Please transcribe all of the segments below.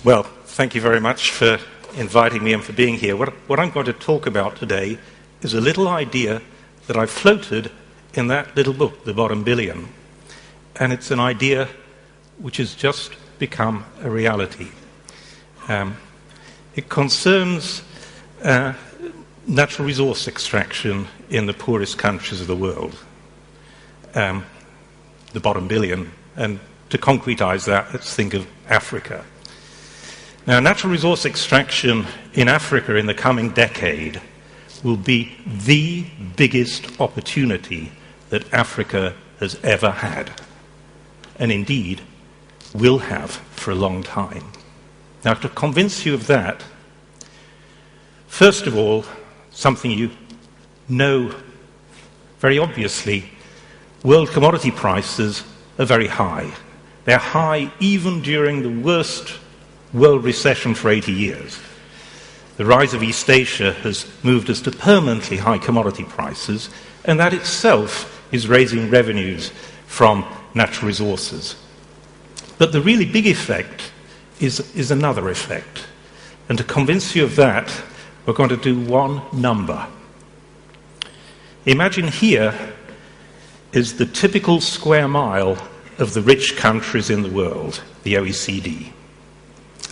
Well, thank you very much for inviting me and for being here. What I'm going to talk about today is a little idea that I floated in that little book, The Bottom Billion. And it's an idea which has just become a reality. It concerns natural resource extraction in the poorest countries of the world, the bottom billion. And to concretize that, let's think of Africa. Now, natural resource extraction in Africa in the coming decade will be the biggest opportunity that Africa has ever had, and indeed will have for a long time. Now, to convince you of that, first of all, something you know very obviously, world commodity prices are very high. They're high even during the worst world recession for 80 years. The rise of East Asia has moved us to permanently high commodity prices, and that itself is raising revenues from natural resources. But the really big effect is another effect. And to convince you of that, we're going to do one number. Imagine here is the typical square mile of the rich countries in the world, the OECD.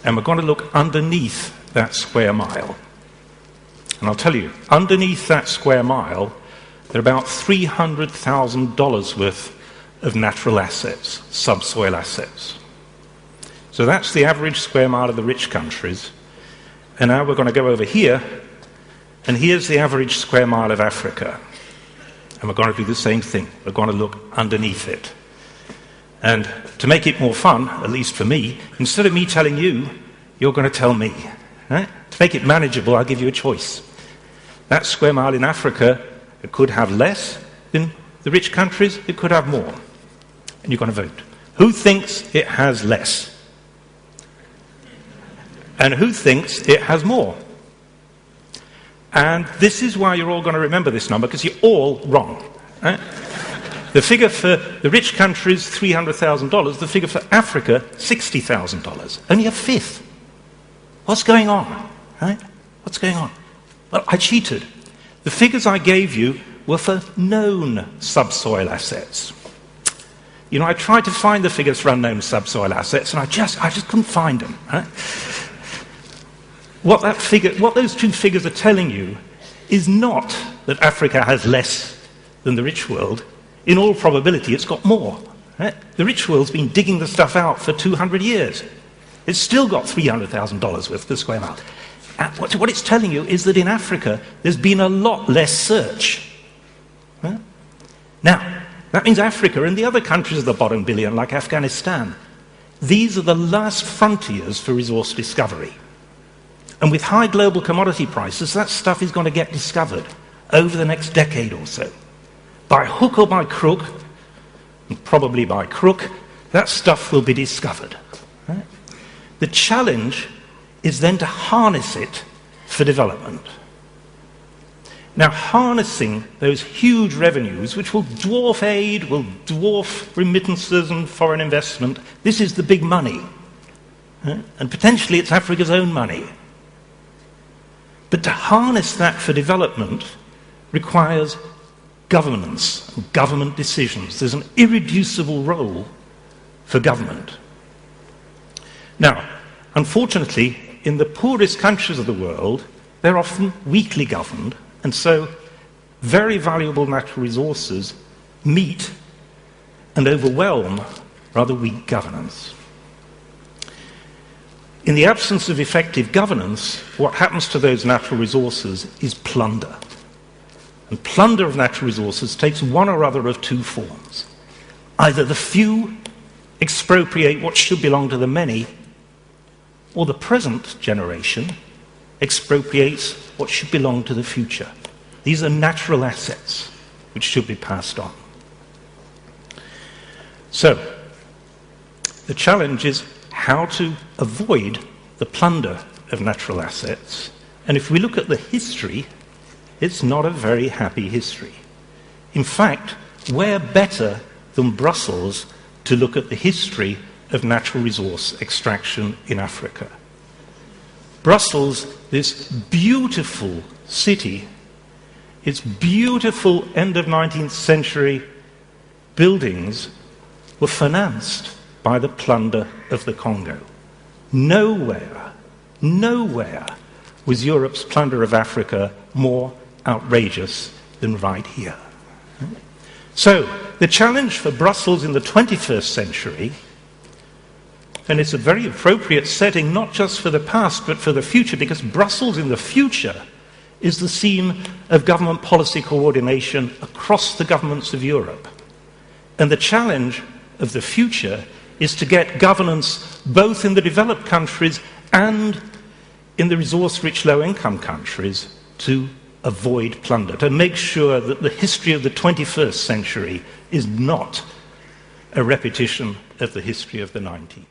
And we're going to look underneath that square mile. And I'll tell you, underneath that square mile, there are about $300,000 worth of natural assets, subsoil assets. So that's the average square mile of the rich countries. And now we're going to go over here, and here's the average square mile of Africa. And we're going to do the same thing. We're going to look underneath it. And to make it more fun, at least for me, instead of me telling you, you're going to tell me. Right? To make it manageable, I'll give you a choice. That square mile in Africa, it could have less than the rich countries, it could have more. And you're going to vote. Who thinks it has less? And who thinks it has more? And this is why you're all going to remember this number, because you're all wrong. Right? The figure for the rich countries, $300,000. The figure for Africa, $60,000. Only a fifth. What's going on? Right? What's going on? Well, I cheated. The figures I gave you were for known subsoil assets. You know, I tried to find the figures for unknown subsoil assets, and I just couldn't find them. Right? What those two figures are telling you is not that Africa has less than the rich world. In all probability, it's got more. Right? The rich world's been digging the stuff out for 200 years. It's still got $300,000 worth per square mile. And what it's telling you is that in Africa, there's been a lot less search. Right? Now, that means Africa and the other countries of the bottom billion, like Afghanistan, these are the last frontiers for resource discovery. And with high global commodity prices, that stuff is going to get discovered over the next decade or so. By hook or by crook, and probably by crook, that stuff will be discovered. Right? The challenge is then to harness it for development. Now, harnessing those huge revenues, which will dwarf aid, will dwarf remittances and foreign investment, this is the big money. Right? And potentially it's Africa's own money. But to harness that for development requires governance and government decisions. There's an irreducible role for government. Now, unfortunately, in the poorest countries of the world, they're often weakly governed, and so very valuable natural resources meet and overwhelm rather weak governance. In the absence of effective governance, what happens to those natural resources is plunder. And plunder of natural resources takes one or other of two forms. Either the few expropriate what should belong to the many, or the present generation expropriates what should belong to the future. These are natural assets which should be passed on. So, the challenge is how to avoid the plunder of natural assets. And if we look at the history, it's not a very happy history. In fact, where better than Brussels to look at the history of natural resource extraction in Africa? Brussels, this beautiful city, its beautiful end of 19th century buildings were financed by the plunder of the Congo. Nowhere was Europe's plunder of Africa more outrageous than right here. So, the challenge for Brussels in the 21st century, and it's a very appropriate setting not just for the past but for the future, because Brussels in the future is the scene of government policy coordination across the governments of Europe. And the challenge of the future is to get governance both in the developed countries and in the resource-rich low-income countries to avoid plunder, to make sure that the history of the 21st century is not a repetition of the history of the 19th.